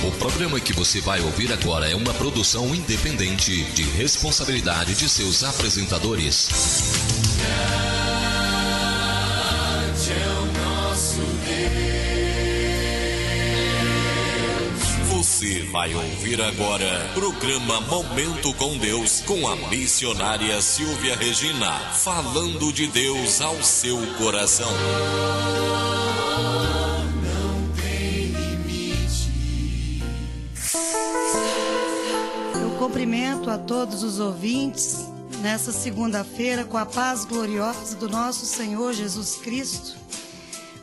O programa que você vai ouvir agora é uma produção independente de responsabilidade de seus apresentadores. Grande é o nosso Deus. Você vai ouvir agora programa Momento com Deus com a missionária Silvia Regina, falando de Deus ao seu coração. Cumprimento a todos os ouvintes nessa segunda-feira com a paz gloriosa do nosso Senhor Jesus Cristo.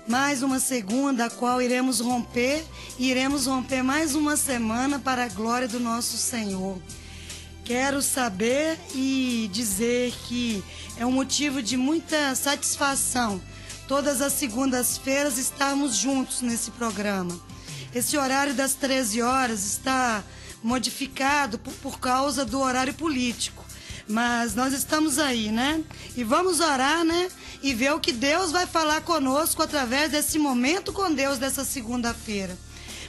Mais uma segunda a qual iremos romper mais uma semana para a glória do nosso Senhor. Quero saber e dizer que é um motivo de muita satisfação todas as segundas-feiras estarmos juntos nesse programa. Esse horário das 13 horas está modificado por causa do horário político. Mas nós estamos aí, né? E vamos orar, né? E ver o que Deus vai falar conosco através desse momento com Deus dessa segunda-feira.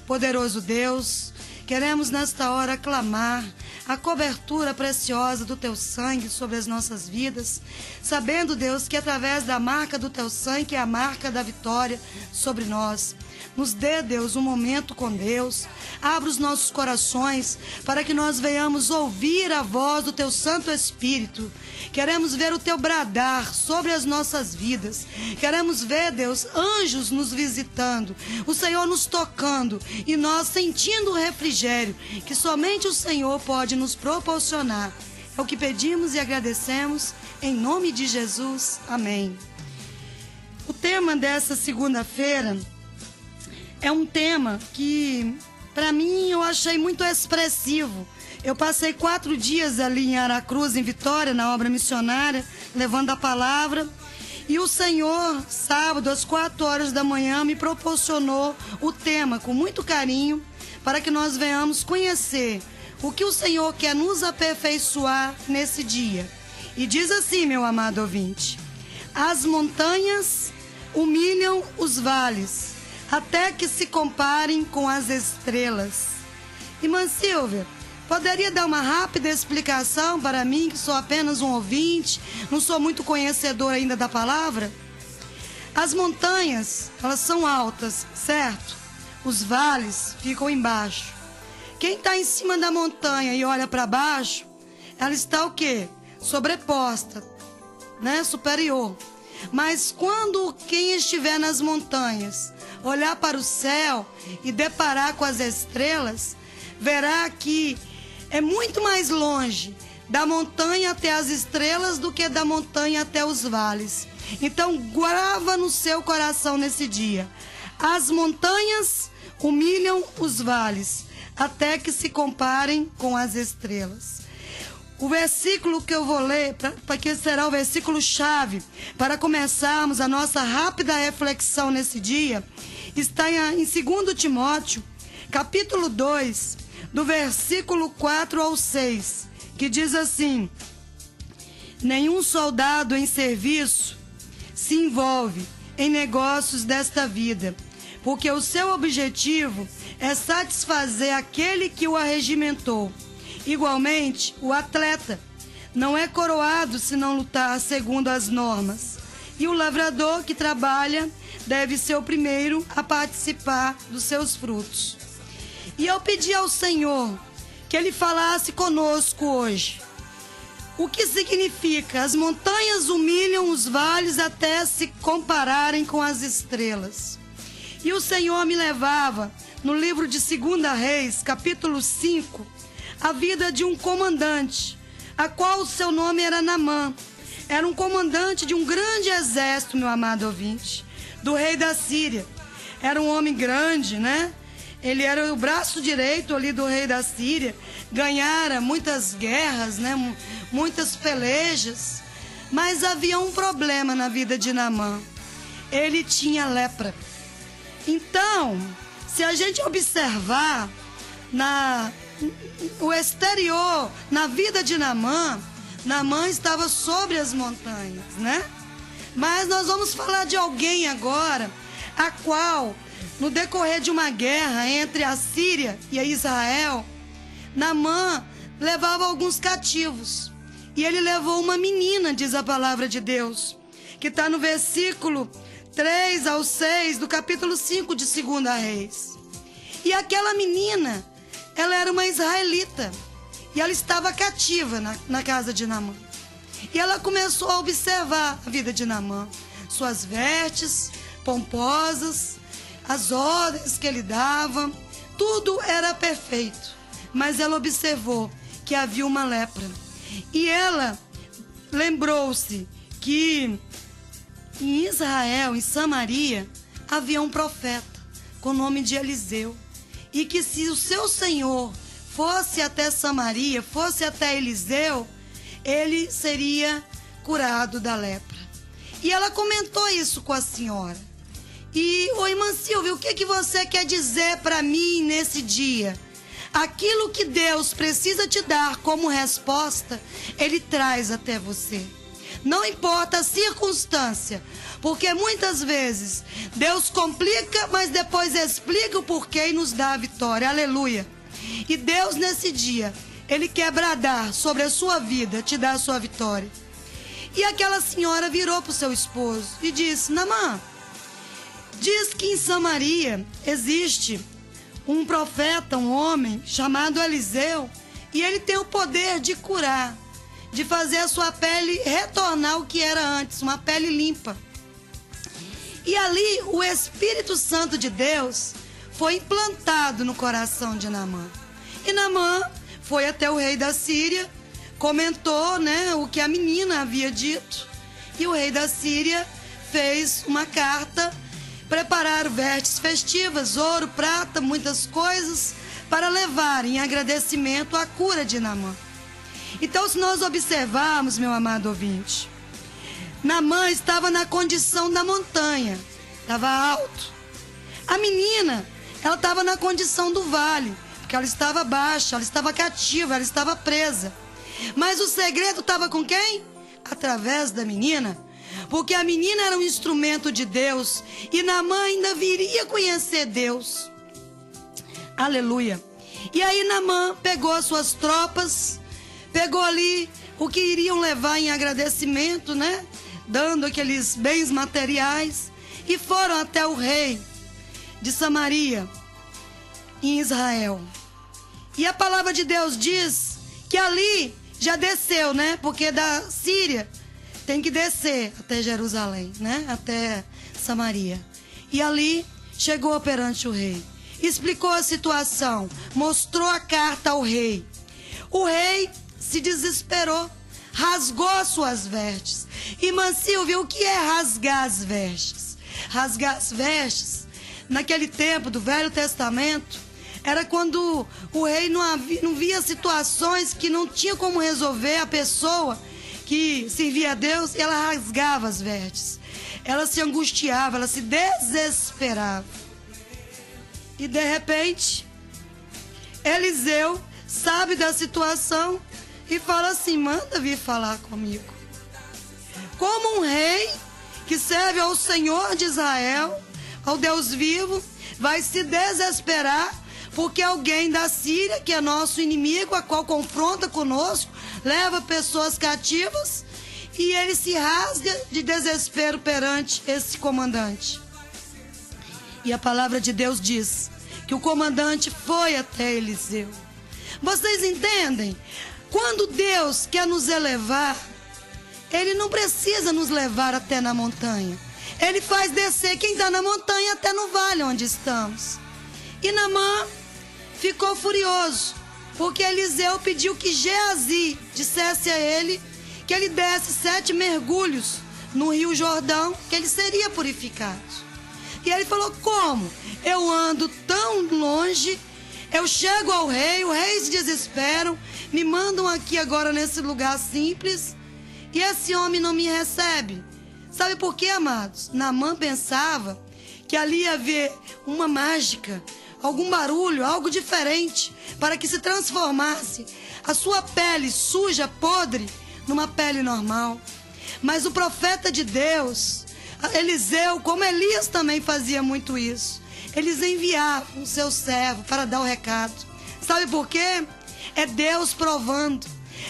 Poderoso Deus, queremos nesta hora clamar a cobertura preciosa do Teu sangue sobre as nossas vidas, sabendo, Deus, que através da marca do Teu sangue, que é a marca da vitória sobre nós. Nos dê, Deus, um momento com Deus. Abra os nossos corações para que nós venhamos ouvir a voz do Teu Santo Espírito. Queremos ver o Teu bradar sobre as nossas vidas. Queremos ver, Deus, anjos nos visitando, o Senhor nos tocando e nós sentindo o refrigério que somente o Senhor pode nos proporcionar. É o que pedimos e agradecemos em nome de Jesus. Amém. O tema dessa segunda-feira é um tema que, para mim, eu achei muito expressivo. Eu passei 4 dias ali em Aracruz, em Vitória, na obra missionária, levando a palavra. E o Senhor, sábado, às 4 horas da manhã, me proporcionou o tema com muito carinho, para que nós venhamos conhecer o que o Senhor quer nos aperfeiçoar nesse dia. E diz assim, meu amado ouvinte: as montanhas humilham os vales, até que se comparem com as estrelas. Irmã Silvia, poderia dar uma rápida explicação para mim, que sou apenas um ouvinte, não sou muito conhecedor ainda da palavra? As montanhas, elas são altas, certo? Os vales ficam embaixo. Quem está em cima da montanha e olha para baixo, ela está o quê? Sobreposta, né? Superior. Mas quando quem estiver nas montanhas olhar para o céu e deparar com as estrelas, verá que é muito mais longe da montanha até as estrelas do que da montanha até os vales. Então, grava no seu coração nesse dia: as montanhas humilham os vales, até que se comparem com as estrelas. O versículo que eu vou ler, para que será o versículo-chave para começarmos a nossa rápida reflexão nesse dia, está em 2 Timóteo, capítulo 2, do versículo 4 ao 6, que diz assim: nenhum soldado em serviço se envolve em negócios desta vida, porque o seu objetivo é satisfazer aquele que o arregimentou. Igualmente, o atleta não é coroado se não lutar segundo as normas. E o lavrador que trabalha deve ser o primeiro a participar dos seus frutos. E eu pedi ao Senhor que Ele falasse conosco hoje. O que significa? As montanhas humilham os vales até se compararem com as estrelas. E o Senhor me levava no livro de 2 Reis, capítulo 5, a vida de um comandante, a qual o seu nome era Naamã. Era um comandante de um grande exército, meu amado ouvinte, do rei da Síria. Era um homem grande, né? Ele era o braço direito ali do rei da Síria. Ganhara muitas guerras, né? Muitas pelejas. Mas havia um problema na vida de Naamã. Ele tinha lepra. Então, se a gente observar o exterior, na vida de Naamã, Naamã estava sobre as montanhas, né? Mas nós vamos falar de alguém agora, a qual no decorrer de uma guerra entre a Síria e a Israel, Naamã levava alguns cativos. E ele levou uma menina, diz a palavra de Deus, que está no versículo 3 ao 6 do capítulo 5 de 2 Reis. E aquela menina, ela era uma israelita. E ela estava cativa na casa de Naamã. E ela começou a observar a vida de Naamã. Suas vestes pomposas, as ordens que ele dava, tudo era perfeito. Mas ela observou que havia uma lepra. E ela lembrou-se que em Israel, em Samaria, havia um profeta com o nome de Eliseu. E que se o seu senhor fosse até Samaria, fosse até Eliseu, ele seria curado da lepra. E ela comentou isso com a senhora. E, irmã Silvia, o que você quer dizer para mim nesse dia? Aquilo que Deus precisa te dar como resposta, Ele traz até você. Não importa a circunstância, porque muitas vezes Deus complica, mas depois explica o porquê e nos dá a vitória. Aleluia. E Deus nesse dia, Ele quer bradar sobre a sua vida, te dar a sua vitória. E aquela senhora virou para o seu esposo e disse: Naamã, diz que em Samaria existe um profeta, um homem chamado Eliseu, e ele tem o poder de curar, de fazer a sua pele retornar ao que era antes, uma pele limpa. E ali o Espírito Santo de Deus foi implantado no coração de Naamã. E Naamã foi até o rei da Síria, comentou, o que a menina havia dito, e o rei da Síria fez uma carta, prepararam vestes festivas, ouro, prata, muitas coisas, para levar em agradecimento a cura de Naamã. Então, se nós observarmos, meu amado ouvinte, Naamã estava na condição da montanha, estava alto. A menina, ela estava na condição do vale, porque ela estava baixa, ela estava cativa, ela estava presa. Mas o segredo estava com quem? Através da menina. Porque a menina era um instrumento de Deus e Naamã ainda viria conhecer Deus. Aleluia. E aí Naamã pegou as suas tropas, pegou ali o que iriam levar em agradecimento, dando aqueles bens materiais, e foram até o rei de Samaria, em Israel. E a palavra de Deus diz que ali já desceu, porque da Síria tem que descer até Jerusalém, até Samaria. E ali chegou perante o rei, explicou a situação, mostrou a carta ao rei. O rei se desesperou, rasgou as suas vestes. Irmã Silvia, o que é rasgar as vestes? Rasgar as vestes, naquele tempo do Velho Testamento, era quando o rei não via situações que não tinha como resolver, a pessoa que servia a Deus, ela rasgava as vestes. Ela se angustiava, ela se desesperava. E de repente, Eliseu sabe da situação e fala assim: manda vir falar comigo. Como um rei que serve ao Senhor de Israel, ao Deus vivo, vai se desesperar porque alguém da Síria, que é nosso inimigo, a qual confronta conosco, leva pessoas cativas, e ele se rasga de desespero perante esse comandante. E a palavra de Deus diz que o comandante foi até Eliseu. Vocês entendem? Quando Deus quer nos elevar, Ele não precisa nos levar até na montanha. Ele faz descer quem está na montanha até no vale onde estamos. E Naamã ficou furioso, porque Eliseu pediu que Geazi dissesse a ele que ele desse 7 mergulhos no Rio Jordão, que ele seria purificado. E ele falou: como? Eu ando tão longe, eu chego ao rei, os reis se desesperam, me mandam aqui agora nesse lugar simples, e esse homem não me recebe. Sabe por quê, amados? Naamã pensava que ali ia haver uma mágica, algum barulho, algo diferente, para que se transformasse a sua pele suja, podre, numa pele normal. Mas o profeta de Deus, Eliseu, como Elias também fazia muito isso, eles enviavam o seu servo para dar o recado. Sabe por quê? É Deus provando.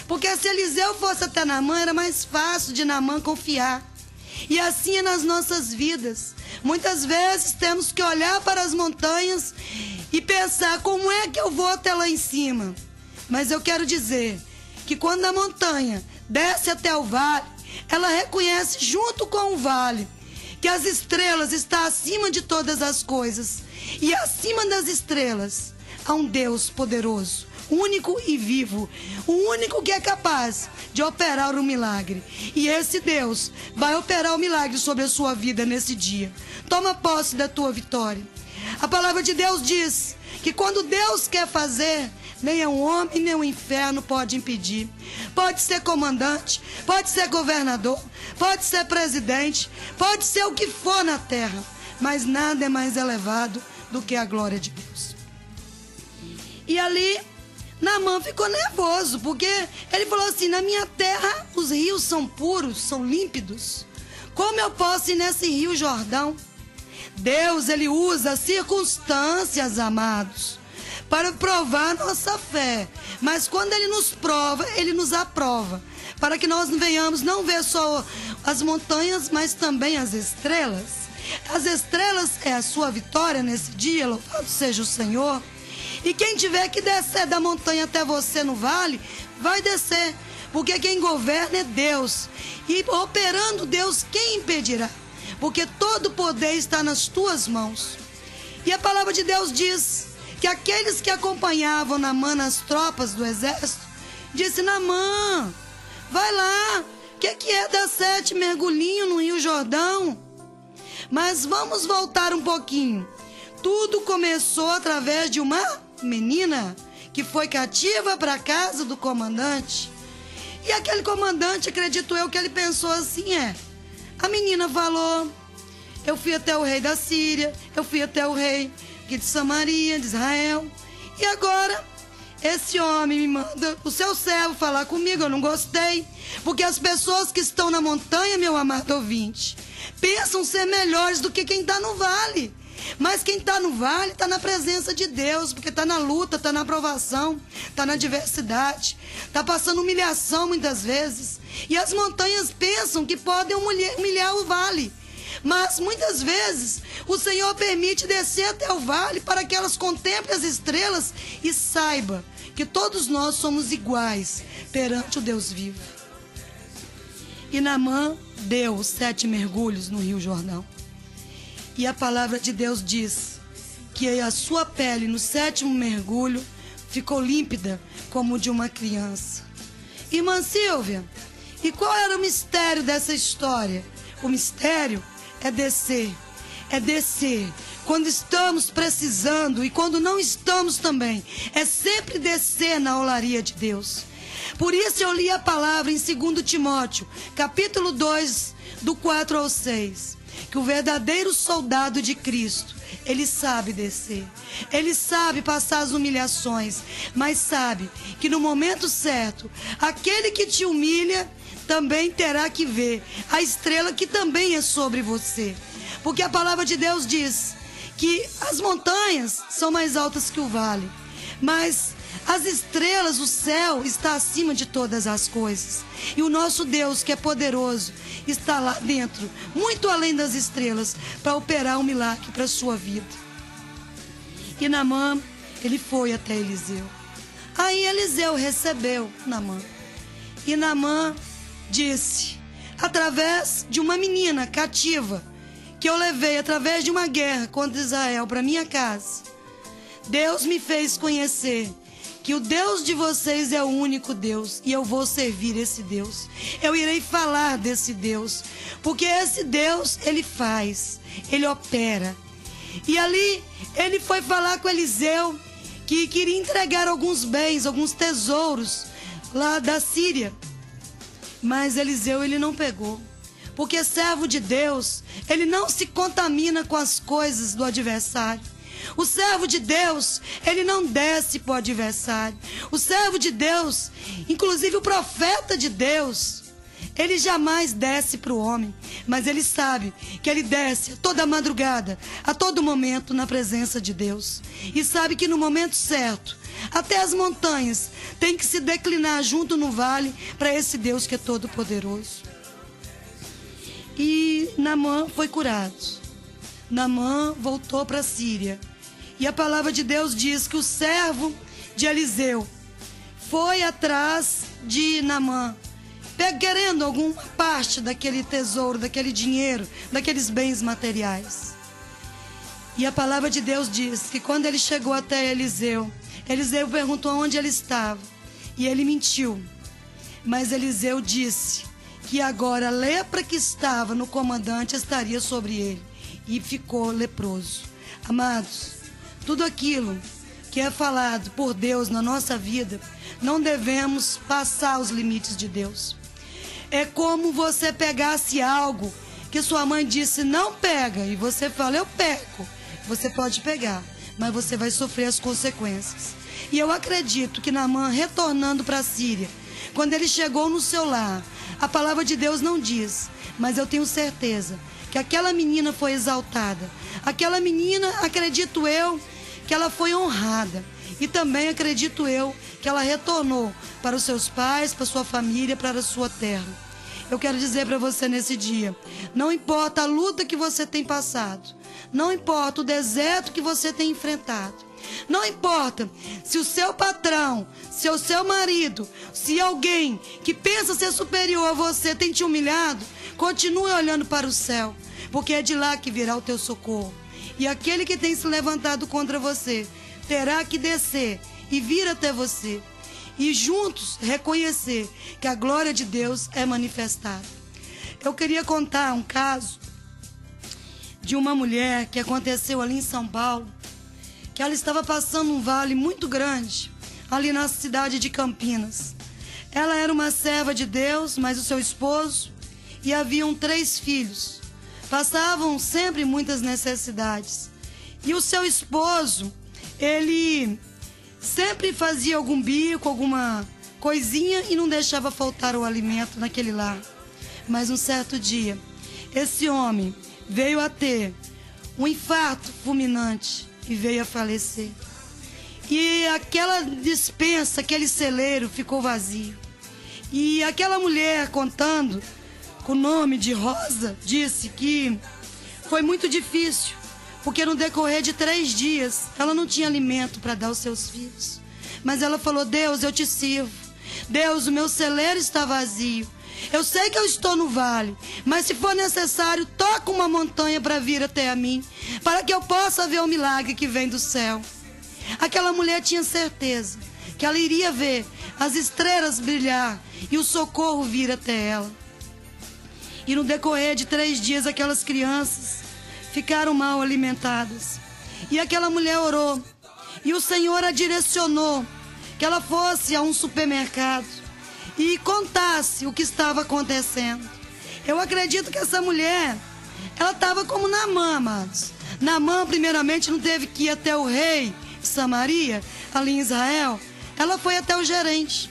Porque se Eliseu fosse até Naamã, era mais fácil de Naamã confiar. E assim é nas nossas vidas. Muitas vezes temos que olhar para as montanhas e pensar, como é que eu vou até lá em cima? Mas eu quero dizer que quando a montanha desce até o vale, ela reconhece junto com o vale que as estrelas estão acima de todas as coisas. E acima das estrelas há um Deus poderoso, único e vivo, o único que é capaz de operar o milagre. E esse Deus vai operar o milagre sobre a sua vida nesse dia. Toma posse da tua vitória. A palavra de Deus diz que quando Deus quer fazer, nem um homem, nem o inferno pode impedir. Pode ser comandante, pode ser governador, pode ser presidente, pode ser o que for na terra, mas nada é mais elevado do que a glória de Deus. E ali, Naamã ficou nervoso, porque ele falou assim: na minha terra os rios são puros, são límpidos. Como eu posso ir nesse rio Jordão? Deus, ele usa circunstâncias, amados, para provar nossa fé. Mas quando ele nos prova, ele nos aprova, para que nós venhamos não ver só as montanhas, mas também as estrelas. As estrelas é a sua vitória nesse dia, louvado seja o Senhor. E quem tiver que descer da montanha até você no vale, vai descer, porque quem governa é Deus. E operando Deus, quem impedirá? Porque todo o poder está nas tuas mãos. E a palavra de Deus diz que aqueles que acompanhavam Naamã nas tropas do exército, disse: Naamã, vai lá, o que é dar 7 mergulhinhos no Rio Jordão? Mas vamos voltar um pouquinho. Tudo começou através de uma menina que foi cativa para a casa do comandante. E aquele comandante, acredito eu, que ele pensou assim: a menina falou, eu fui até o rei da Síria, eu fui até o rei aqui de Samaria, de Israel, e agora esse homem me manda o seu servo falar comigo. Eu não gostei, porque as pessoas que estão na montanha, meu amado ouvinte, pensam ser melhores do que quem está no vale. Mas quem está no vale está na presença de Deus, porque está na luta, está na aprovação, está na adversidade, está passando humilhação muitas vezes. E as montanhas pensam que podem humilhar o vale. Mas muitas vezes o Senhor permite descer até o vale para que elas contemplem as estrelas e saiba que todos nós somos iguais perante o Deus vivo. E Naamã deu 7 mergulhos no Rio Jordão. E a palavra de Deus diz que a sua pele no 7º mergulho ficou límpida como de uma criança. Irmã Silvia, e qual era o mistério dessa história? O mistério é descer. É descer quando estamos precisando e quando não estamos também. É sempre descer na olaria de Deus. Por isso eu li a palavra em 2 Timóteo, capítulo 2, do 4 ao 6. Que o verdadeiro soldado de Cristo, ele sabe descer, ele sabe passar as humilhações, mas sabe que no momento certo, aquele que te humilha também terá que ver a estrela que também é sobre você. Porque a palavra de Deus diz que as montanhas são mais altas que o vale, mas as estrelas, o céu está acima de todas as coisas. E o nosso Deus, que é poderoso, está lá dentro, muito além das estrelas, para operar um milagre para a sua vida. E Naamã, ele foi até Eliseu. Aí Eliseu recebeu Naamã. E Naamã disse, através de uma menina cativa, que eu levei através de uma guerra contra Israel para minha casa, Deus me fez conhecer que o Deus de vocês é o único Deus, e eu vou servir esse Deus. Eu irei falar desse Deus, porque esse Deus, ele faz, ele opera. E ali, ele foi falar com Eliseu, que queria entregar alguns bens, alguns tesouros, lá da Síria. Mas Eliseu, ele não pegou, porque servo de Deus, ele não se contamina com as coisas do adversário. O servo de Deus, ele não desce para o adversário. O servo de Deus, inclusive o profeta de Deus, Ele jamais desce para o homem, mas ele sabe que ele desce a toda madrugada, a todo momento na presença de Deus. E sabe que no momento certo, até as montanhas têm que se declinar junto no vale para esse Deus que é todo poderoso. E Naamã foi curado. Naamã voltou para a Síria. E a palavra de Deus diz que o servo de Eliseu foi atrás de Naamã, querendo alguma parte daquele tesouro, daquele dinheiro, daqueles bens materiais. E a palavra de Deus diz que quando ele chegou até Eliseu, Eliseu perguntou onde ele estava. E ele mentiu. Mas Eliseu disse que agora a lepra que estava no comandante estaria sobre ele. E ficou leproso. Amados, tudo aquilo que é falado por Deus na nossa vida, não devemos passar os limites de Deus. É como você pegasse algo que sua mãe disse não pega, e você fala eu pego. Você pode pegar, mas você vai sofrer as consequências. E eu acredito que Naamã, retornando para a Síria, quando ele chegou no seu lar, a palavra de Deus não diz, mas eu tenho certeza que aquela menina foi exaltada. Aquela menina, acredito eu, que ela foi honrada. E também acredito eu que ela retornou para os seus pais, para a sua família, para a sua terra. Eu quero dizer para você nesse dia, não importa a luta que você tem passado, não importa o deserto que você tem enfrentado, não importa se o seu patrão, se o seu marido, se alguém que pensa ser superior a você tem te humilhado, continue olhando para o céu, porque é de lá que virá o teu socorro. E aquele que tem se levantado contra você terá que descer e vir até você. E juntos reconhecer que a glória de Deus é manifestada. Eu queria contar um caso de uma mulher que aconteceu ali em São Paulo, que ela estava passando um vale muito grande, ali na cidade de Campinas. Ela era uma serva de Deus, mas o seu esposo, e haviam 3 filhos. Passavam sempre muitas necessidades. E o seu esposo, ele sempre fazia algum bico, alguma coisinha e não deixava faltar o alimento naquele lar. Mas um certo dia, esse homem veio a ter um infarto fulminante e veio a falecer. E aquela despensa, aquele celeiro ficou vazio. E aquela mulher, contando com o nome de Rosa, disse que foi muito difícil, porque no decorrer de 3 dias, ela não tinha alimento para dar aos seus filhos. Mas ela falou, Deus, eu te sirvo. Deus, o meu celeiro está vazio. Eu sei que eu estou no vale, mas se for necessário, toca uma montanha para vir até a mim, para que eu possa ver o milagre que vem do céu. Aquela mulher tinha certeza que ela iria ver as estrelas brilhar e o socorro vir até ela. E no decorrer de 3 dias, aquelas crianças ficaram mal alimentadas. E aquela mulher orou. E o Senhor a direcionou que ela fosse a um supermercado e contasse o que estava acontecendo. Eu acredito que essa mulher, ela estava como Naamã, amados. Naamã, primeiramente, não teve que ir até o rei de Samaria, ali em Israel. Ela foi até o gerente.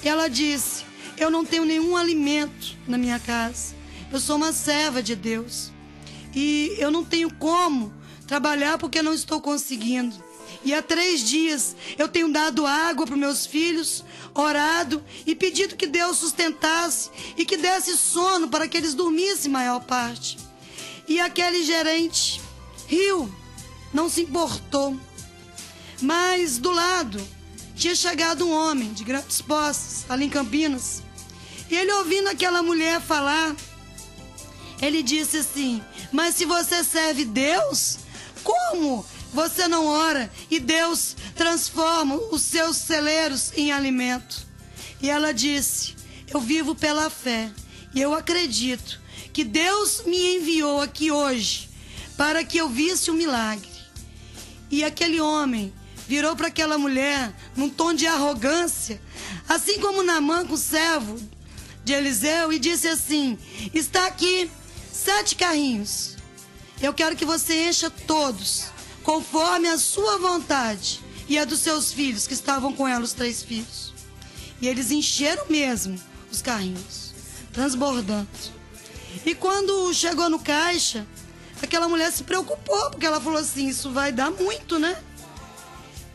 E ela disse, eu não tenho nenhum alimento na minha casa. Eu sou uma serva de Deus. E eu não tenho como trabalhar porque não estou conseguindo. E há 3 dias eu tenho dado água para os meus filhos, orado e pedido que Deus sustentasse e que desse sono para que eles dormissem maior parte. E aquele gerente riu, não se importou. Mas do lado tinha chegado um homem de grandes posses, ali em Campinas. E ele, ouvindo aquela mulher falar, ele disse assim, mas se você serve Deus, como você não ora e Deus transforma os seus celeiros em alimento? E ela disse, eu vivo pela fé e eu acredito que Deus me enviou aqui hoje para que eu visse o milagre. E aquele homem virou para aquela mulher num tom de arrogância, assim como Naamã com o servo de Eliseu, e disse assim, está aqui 7 carrinhos. Eu quero que você encha todos, conforme a sua vontade e a dos seus filhos, que estavam com ela, os 3 filhos. E eles encheram mesmo os carrinhos. transbordando. E quando chegou no caixa, aquela mulher se preocupou, porque ela falou assim, isso vai dar muito, né?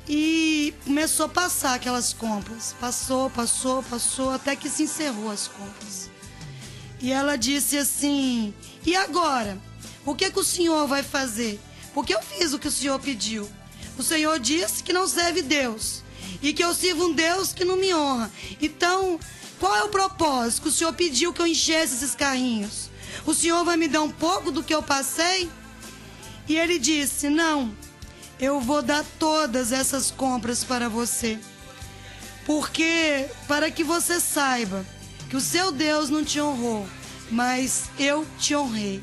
E começou a passar aquelas compras. Passou, até que se encerrou as compras. E ela disse assim, e agora? O que o senhor vai fazer? Porque eu fiz o que o senhor pediu. O senhor disse que não serve Deus. E que eu sirvo um Deus que não me honra. Então, qual é o propósito? Que o senhor pediu que eu enchesse esses carrinhos. O senhor vai me dar um pouco do que eu passei? E ele disse, não, eu vou dar todas essas compras para você. Porque, para que você saiba que o seu Deus não te honrou, mas eu te honrei.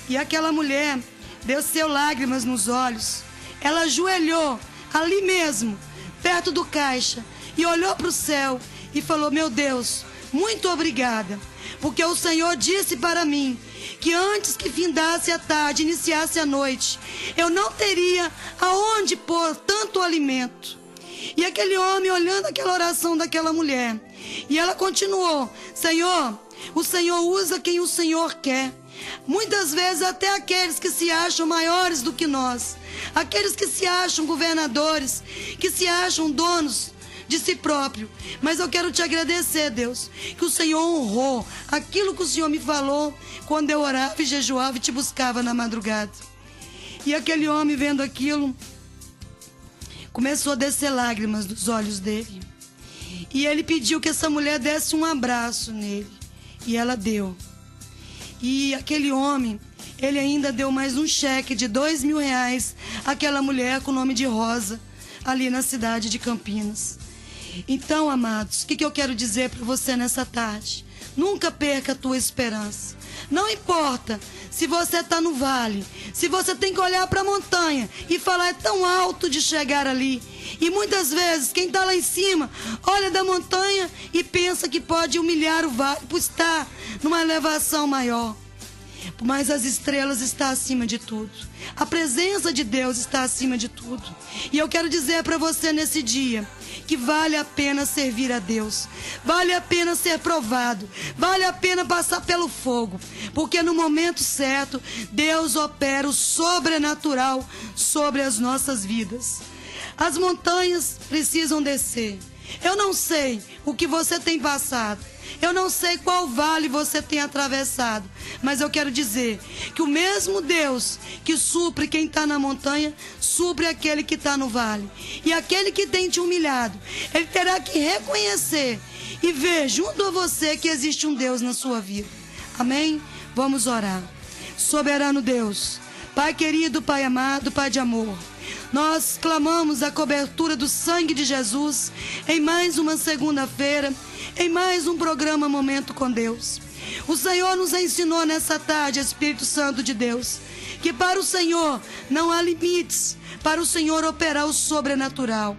E aquela mulher desceu lágrimas nos olhos. Ela ajoelhou ali mesmo, perto do caixa, e olhou para o céu e falou, meu Deus, muito obrigada, porque o Senhor disse para mim que antes que findasse a tarde, iniciasse a noite, eu não teria aonde pôr tanto alimento. E aquele homem olhando aquela oração daquela mulher, e ela continuou, Senhor, o Senhor usa quem o Senhor quer. Muitas vezes até aqueles que se acham maiores do que nós, aqueles que se acham governadores, que se acham donos de si próprio. Mas eu quero te agradecer, Deus, que o Senhor honrou aquilo que o Senhor me falou quando eu orava e jejuava e te buscava na madrugada. E aquele homem, vendo aquilo, começou a descer lágrimas dos olhos dele. E ele pediu que essa mulher desse um abraço nele. E ela deu. E aquele homem, ele ainda deu mais um cheque de R$2.000 àquela mulher com o nome de Rosa, ali na cidade de Campinas. Então, amados, o que eu quero dizer para você nessa tarde? Nunca perca a tua esperança. Não importa se você está no vale, se você tem que olhar para a montanha e falar, é tão alto de chegar ali. E muitas vezes, quem está lá em cima, olha da montanha e pensa que pode humilhar o vale por estar numa elevação maior. Mas as estrelas estão acima de tudo. A presença de Deus está acima de tudo. E eu quero dizer para você nesse dia que vale a pena servir a Deus. Vale a pena ser provado. Vale a pena passar pelo fogo. Porque no momento certo, Deus opera o sobrenatural sobre as nossas vidas. As montanhas precisam descer. Eu não sei o que você tem passado. Eu não sei qual vale você tem atravessado, mas eu quero dizer que o mesmo Deus que supre quem está na montanha, supre aquele que está no vale. E aquele que tem te humilhado, ele terá que reconhecer e ver junto a você que existe um Deus na sua vida. Amém? Vamos orar. Soberano Deus, Pai querido, Pai amado, Pai de amor, nós clamamos a cobertura do sangue de Jesus em mais uma segunda-feira, em mais um programa Momento com Deus. O Senhor nos ensinou nessa tarde, Espírito Santo de Deus, que para o Senhor não há limites, para o Senhor operar o sobrenatural.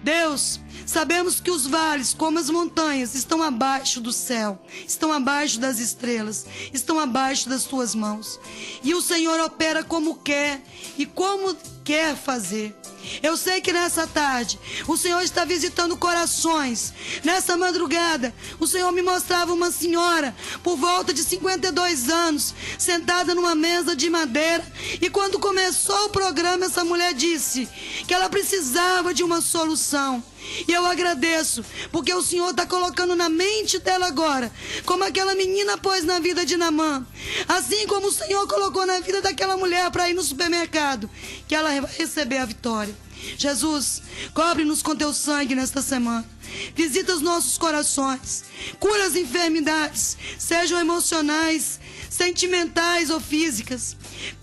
Deus, sabemos que os vales, como as montanhas, estão abaixo do céu, estão abaixo das estrelas, estão abaixo das tuas mãos. E o Senhor opera como quer e como quer fazer. Eu sei que nessa tarde o Senhor está visitando corações. Nessa madrugada o Senhor me mostrava uma senhora por volta de 52 anos sentada numa mesa de madeira, e quando começou o programa essa mulher disse que ela precisava de uma solução. E eu agradeço, porque o Senhor está colocando na mente dela agora, como aquela menina pôs na vida de Naamã, assim como o Senhor colocou na vida daquela mulher para ir no supermercado, que ela vai receber a vitória. Jesus, cobre-nos com teu sangue nesta semana. Visita os nossos corações, cura as enfermidades, sejam emocionais, sentimentais ou físicas.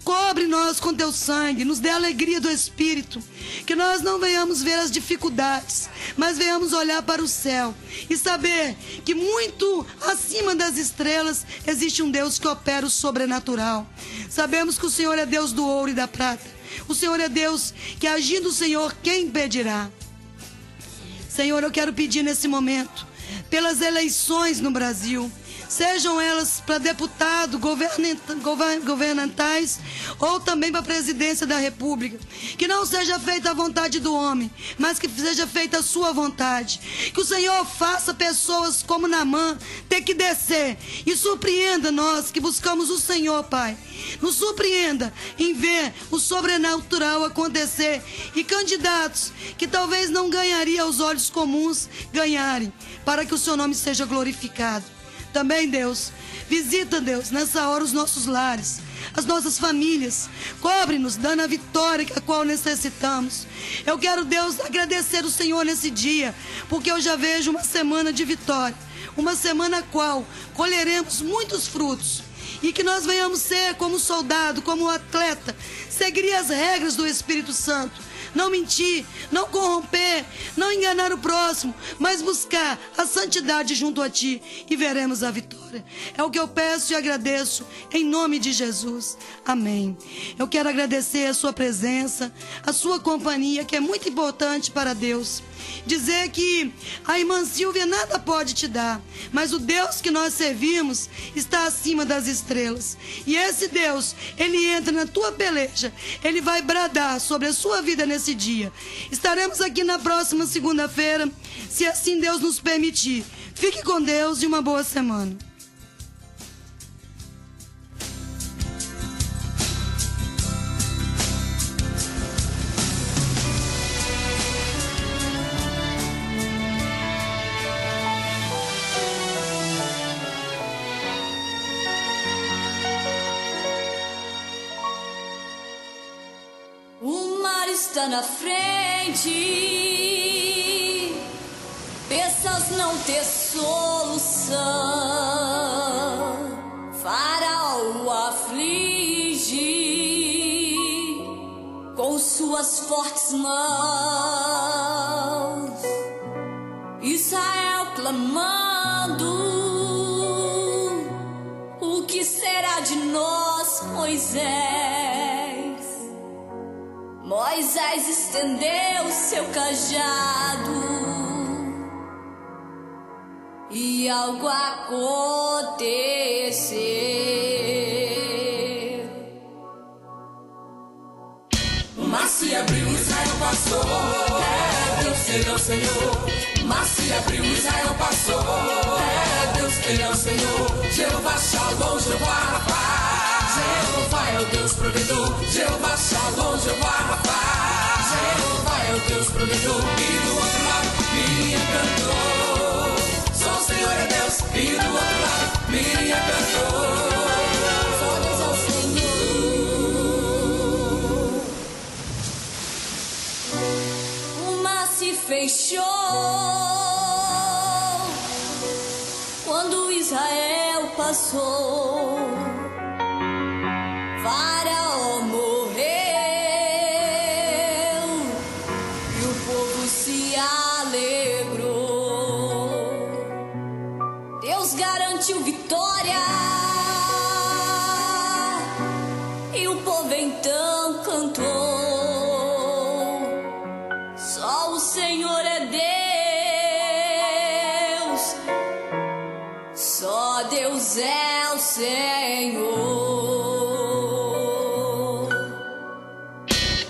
Cobre-nós com teu sangue, nos dê a alegria do Espírito, que nós não venhamos ver as dificuldades, mas venhamos olhar para o céu e saber que muito acima das estrelas existe um Deus que opera o sobrenatural. Sabemos que o Senhor é Deus do ouro e da prata. O Senhor é Deus que, agindo o Senhor, quem impedirá? Senhor, eu quero pedir nesse momento pelas eleições no Brasil. sejam elas para deputado, governantais ou também para a presidência da República. Que não seja feita a vontade do homem, mas que seja feita a sua vontade. Que o Senhor faça pessoas como Naamã ter que descer e surpreenda nós que buscamos o Senhor, Pai. Nos surpreenda em ver o sobrenatural acontecer e candidatos que talvez não ganhariam aos olhos comuns ganharem, para que o seu nome seja glorificado. Também, Deus, visita, Deus, nessa hora os nossos lares, as nossas famílias. Cobre-nos, dando a vitória a qual necessitamos. Eu quero, Deus, agradecer o Senhor nesse dia, porque eu já vejo uma semana de vitória, uma semana a qual colheremos muitos frutos. E que nós venhamos ser como soldado, como atleta, seguir as regras do Espírito Santo. Não mentir, não corromper, não enganar o próximo, mas buscar a santidade junto a Ti e veremos a vitória. É o que eu peço e agradeço em nome de Jesus. Amém. Eu quero agradecer a sua presença, a sua companhia, que é muito importante para Deus. Dizer que a irmã Silvia nada pode te dar, mas o Deus que nós servimos está acima das estrelas. E esse Deus, Ele entra na tua peleja, Ele vai bradar sobre a sua vida nesse dia. Estaremos aqui na próxima segunda-feira, se assim Deus nos permitir. Fique com Deus e uma boa semana. Está na frente, pensas não ter solução. Faraó aflige com suas fortes mãos. Israel clamando: o que será de nós, Moisés? Moisés estendeu seu cajado e algo aconteceu. O mar se abriu, Israel passou. É Deus, Ele é o Senhor. O mar se abriu, Israel passou. É Deus, Ele é o Senhor. Jeová Shalom, Jeová Rapá. Jeová é o Deus provedor. Jeová Shalom, Jeová Rapá. Jeová é o Deus provedor. E do outro lado, Miriam cantou. Só o Senhor é Deus. E do outro lado, Miriam cantou. Só Deus é o Senhor. O mar se fechou quando Israel passou. Faraó morreu e o povo se alegrou. Deus garantiu vitória e o povo então cantou. Só o Senhor é Deus, só Deus é o Senhor.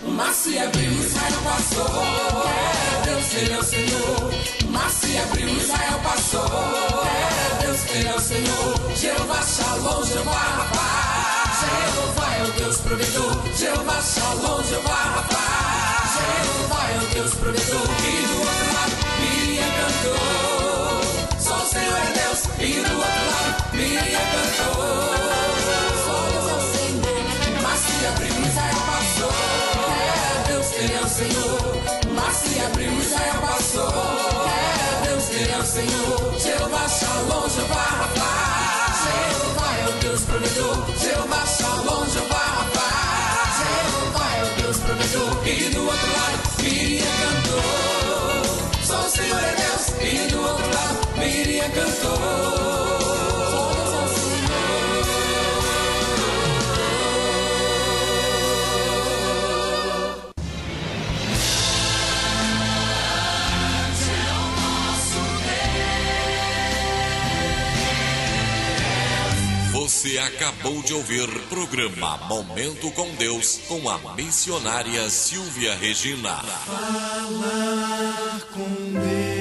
O mar se abriu, Israel passou. É Deus, Ele é o Senhor. O mar se abriu, Israel passou. É Deus, Ele é o Senhor. Jeová Shalom, Jeová Rapá. Jeová é o Deus provedor. Jeová Shalom, Jeová Rapá. Jeová é o Deus provedor. E do outro lado, Miriam cantou. Só o Senhor é Deus. E do outro lado, Miriam cantou. Só Deus é o Senhor. O mar se abriu, Israel passou. Ele é o Senhor. O mar se abriu, Israel passou. É Deus, Ele é o Senhor. Jeová Shalom, Jeová Rapá. Jeová é o Deus provedor. Jeová Shalom, Jeová Rapá. Jeová é o Deus provedor. E do outro lado, Miriam cantou. Só o Senhor é Deus. E do outro lado, Miriam cantou. acabou de ouvir programa Momento com Deus com a missionária Silvia Regina. Falar com Deus.